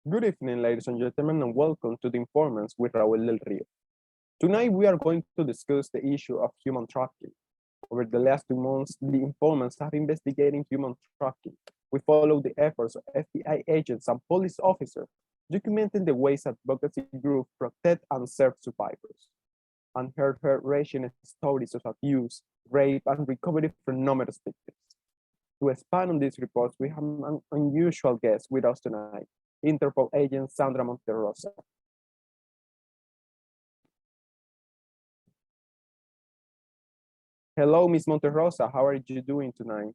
Good evening, ladies and gentlemen, and welcome to the Informants with Raúl del Rio. Tonight, we are going to discuss the issue of human trafficking. Over the last 2 months, the informants have investigated human trafficking. We follow the efforts of FBI agents and police officers, documenting the ways advocacy groups protect and serve survivors, and heart-wrenching stories of abuse, rape, and recovery from numerous victims. To expand on these reports, we have an unusual guest with us tonight, Interpol agent Sandra Monterrosa. Hello, Ms. Monterrosa. How are you doing tonight?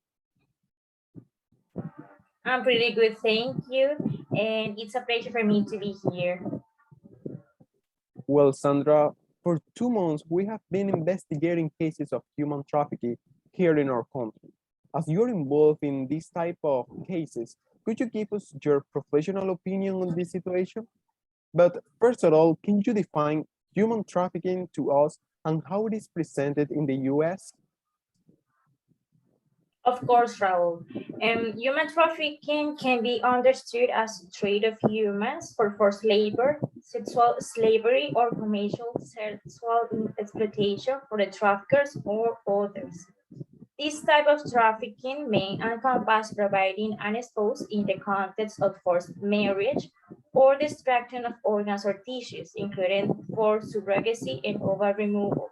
I'm pretty good, thank you. And it's a pleasure for me to be here. Well, Sandra, for 2 months, we have been investigating cases of human trafficking here in our country. As you're involved in this type of cases, could you give us your professional opinion on this situation? But first of all, can you define human trafficking to us and how it is presented in the US? Of course, Raúl. Human trafficking can be understood as a trade of humans for forced labor, sexual slavery, or commercial sexual exploitation for the traffickers or others. This type of trafficking may encompass providing an spouse in the context of forced marriage or the extraction of organs or tissues, including forced surrogacy and ovary removal.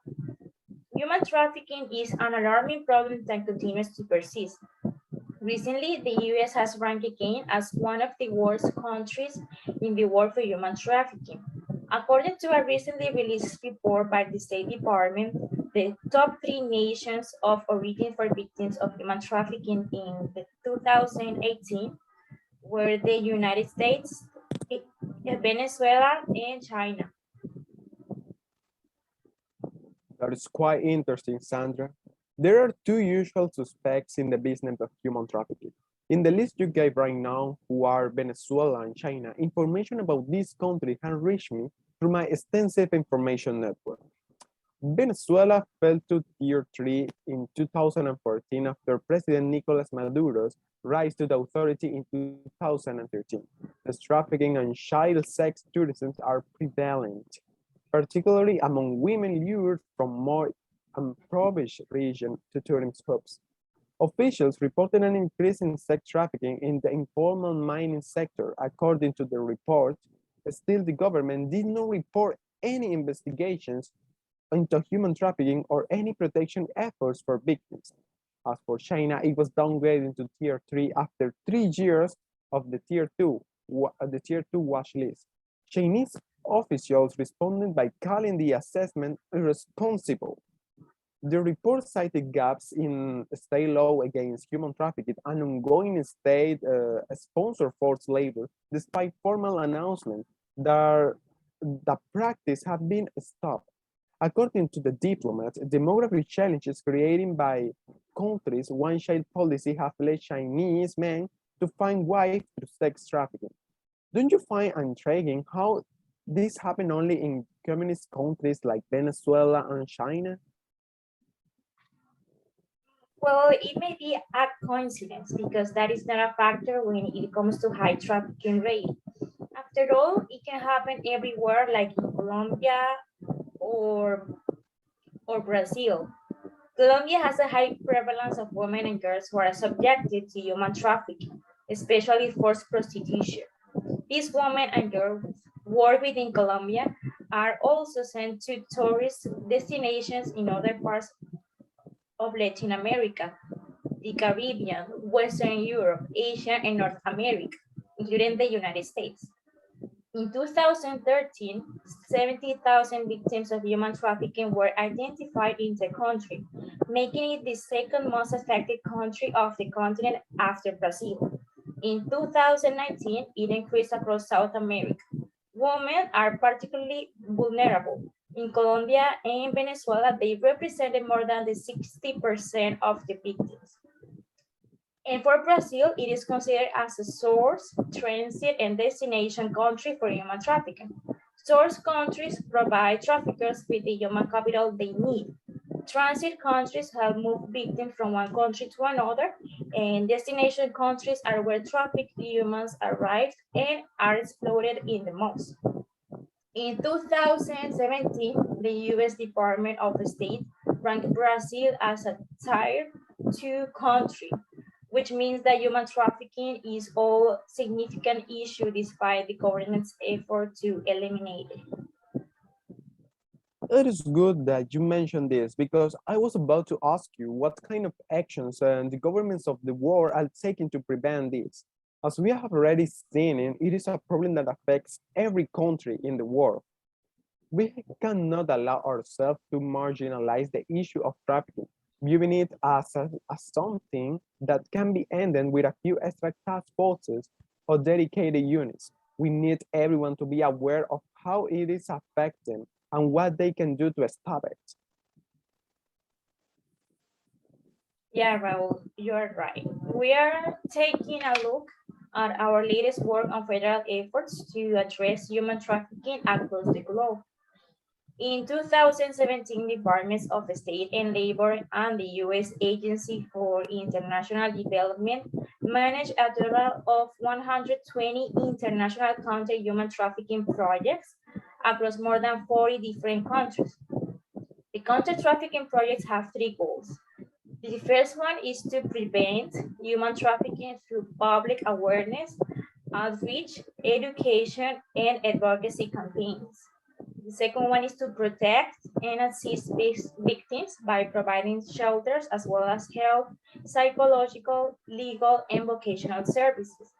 Human trafficking is an alarming problem that continues to persist. Recently, the US has ranked again as one of the worst countries in the world for human trafficking. According to a recently released report by the State Department, the top 3 nations of origin for victims of human trafficking in 2018 were the United States, Venezuela, and China. That is quite interesting, Sandra. There are two usual suspects in the business of human trafficking. In the list you gave right now, who are Venezuela and China, information about this country has reached me through my extensive information network. Venezuela fell to tier 3 in 2014 after President Nicolas Maduro's rise to the authority in 2013. As trafficking and child sex tourism are prevalent, particularly among women lured from more impoverished regions to tourist hubs. Officials reported an increase in sex trafficking in the informal mining sector. According to the report, still the government did not report any investigations into human trafficking or any protection efforts for victims. As for China, it was downgraded to tier 3 after 3 years of the tier 2 watch list. Chinese officials responded by calling the assessment irresponsible. The report cited gaps in state law against human trafficking and ongoing state-sponsored forced labor, despite formal announcements that the practice had been stopped. According to the diplomats, demographic challenges created by countries' one-child policy have led Chinese men to find wives through sex trafficking. Don't you find intriguing how this happened only in communist countries like Venezuela and China? Well, it may be a coincidence because that is not a factor when it comes to high trafficking rate. After all, it can happen everywhere, like in Colombia or Brazil. Colombia has a high prevalence of women and girls who are subjected to human trafficking, especially forced prostitution. These women and girls work within Colombia are also sent to tourist destinations in other parts of Latin America, the Caribbean, Western Europe, Asia, and North America, including the United States. In 2013, 70,000 victims of human trafficking were identified in the country, making it the second most affected country of the continent after Brazil. In 2019, it increased across South America. Women are particularly vulnerable. In Colombia and Venezuela, they represented more than the 60% of the victims. And for Brazil, it is considered as a source, transit, and destination country for human trafficking. Source countries provide traffickers with the human capital they need. Transit countries help move victims from one country to another, And destination countries are where trafficked humans arrive and are exploited in the most. In 2017, the US Department of State ranked Brazil as a tier 2 country, which means that human trafficking is a significant issue despite the government's effort to eliminate it. It is good that you mentioned this because I was about to ask you what kind of actions the governments of the world are taking to prevent this. As we have already seen, it is a problem that affects every country in the world. We cannot allow ourselves to marginalize the issue of trafficking, viewing it as something that can be ended with a few extra task forces or dedicated units. We need everyone to be aware of how it is affecting and what they can do to stop it. Yeah, Raúl, you're right. We are taking a look at our latest work on federal efforts to address human trafficking across the globe. In 2017, Departments of State and Labor and the U.S. Agency for International Development managed a total of 120 international counter-human trafficking projects across more than 40 different countries. The counter-trafficking projects have three goals. The first one is to prevent human trafficking through public awareness, outreach, education, and advocacy campaigns. The second one is to protect and assist victims by providing shelters as well as help, psychological, legal, and vocational services.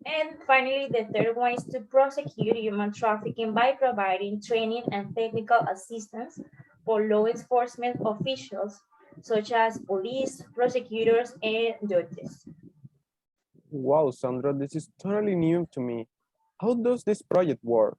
And finally, the third one is to prosecute human trafficking by providing training and technical assistance for law enforcement officials, such as police, prosecutors, and judges. Wow, Sandra, this is totally new to me. How does this project work?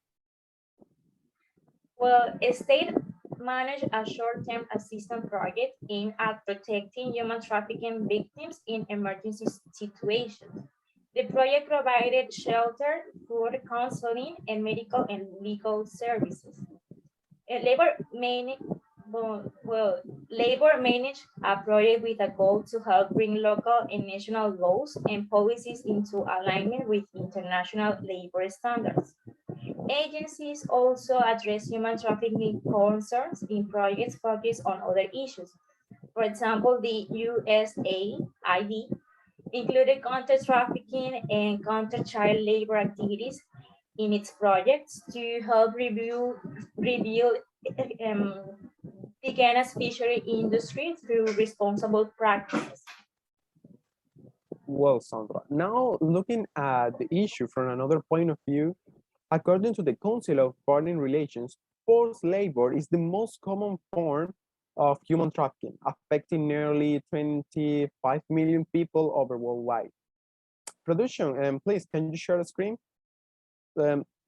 Well, a state managed a short-term assistance project aimed at protecting human trafficking victims in emergency situations. The project provided shelter, food, counseling, and medical and legal services. Labor managed Labor managed a project with a goal to help bring local and national laws and policies into alignment with international labor standards. Agencies also address human trafficking concerns in projects focused on other issues. For example, the USAID included counter trafficking and counter child labor activities in its projects to help rebuild um, the Ghana's fishery industry through responsible practices. Well, Sandra, now looking at the issue from another point of view, according to the Council of Foreign Relations, forced labor is the most common form of human trafficking, affecting nearly 25 million people over worldwide. Production, please, can you share the screen?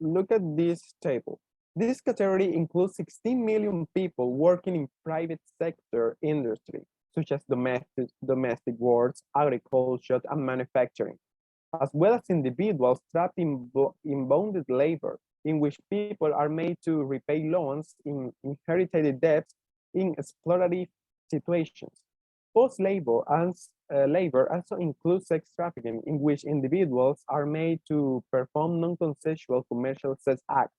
Look at this table. This category includes 16 million people working in private sector industry, such as domestic works, agriculture, and manufacturing, as well as individuals trapped in bonded labor, in which people are made to repay loans in inherited debts in exploitative situations. Forced labor also includes sex trafficking, in which individuals are made to perform non-consensual commercial sex acts,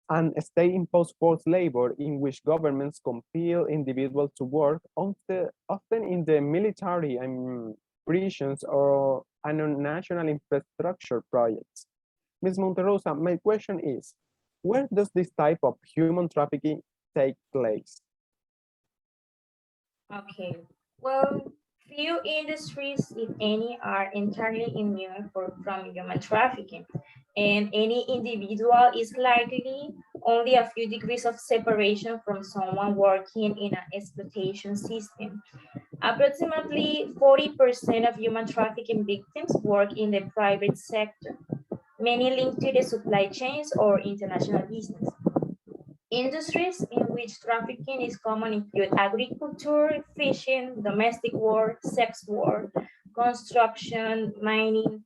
and state-imposed forced labor, in which governments compel individuals to work, often in the military and prisons or on national infrastructure projects. Ms. Monterrosa, my question is, where does this type of human trafficking take place? Okay, well, few industries, if any, are entirely immune from human trafficking, and any individual is likely only a few degrees of separation from someone working in an exploitation system. Approximately 40% of human trafficking victims work in the private sector, many linked to the supply chains or international business. Industries in which trafficking is common include agriculture, fishing, domestic work, sex work, construction, mining,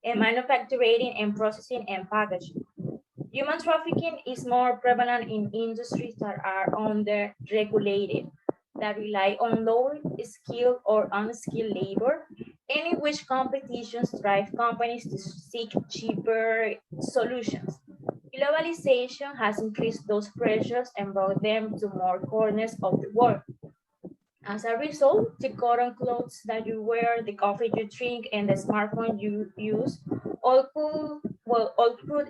and manufacturing and processing and packaging. Human trafficking is more prevalent in industries that are under-regulated, that rely on low skilled or unskilled labor, and in which competitions drive companies to seek cheaper solutions. Globalization has increased those pressures and brought them to more corners of the world. As a result, the cotton clothes that you wear, the coffee you drink, and the smartphone you use all could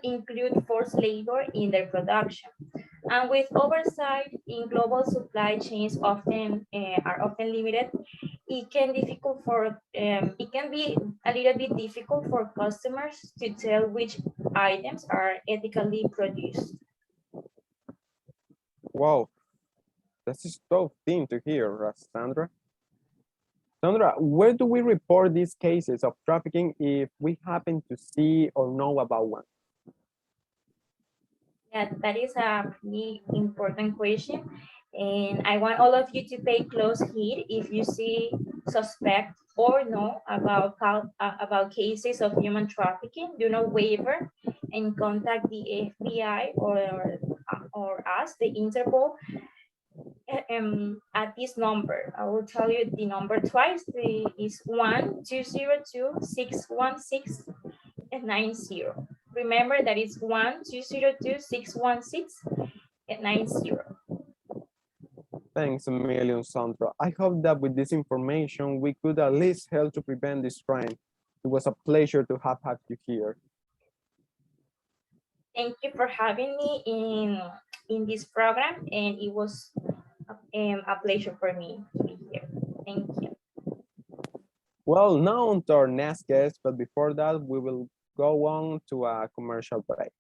include forced labor in their production. And with oversight in global supply chains are often limited, it can be a little bit difficult for customers to tell which items are ethically produced. Wow, that's a tough thing to hear, Sandra. Sandra, where do we report these cases of trafficking if we happen to see or know about one? Yeah, that is a pretty important question. And I want all of you to pay close heed if you see, suspect, or know about cases of human trafficking. Do not waver and contact the FBI or us, the Interpol, at this number. I will tell you the number twice. Is 1-202-616-90. Remember that it's 1-202-616-90. Thanks a million, Sandra. I hope that with this information, we could at least help to prevent this crime. It was a pleasure to have had you here. Thank you for having me in this program, and it was a pleasure for me to be here. Thank you. Well, now on to our next guest, but before that, we will go on to a commercial break.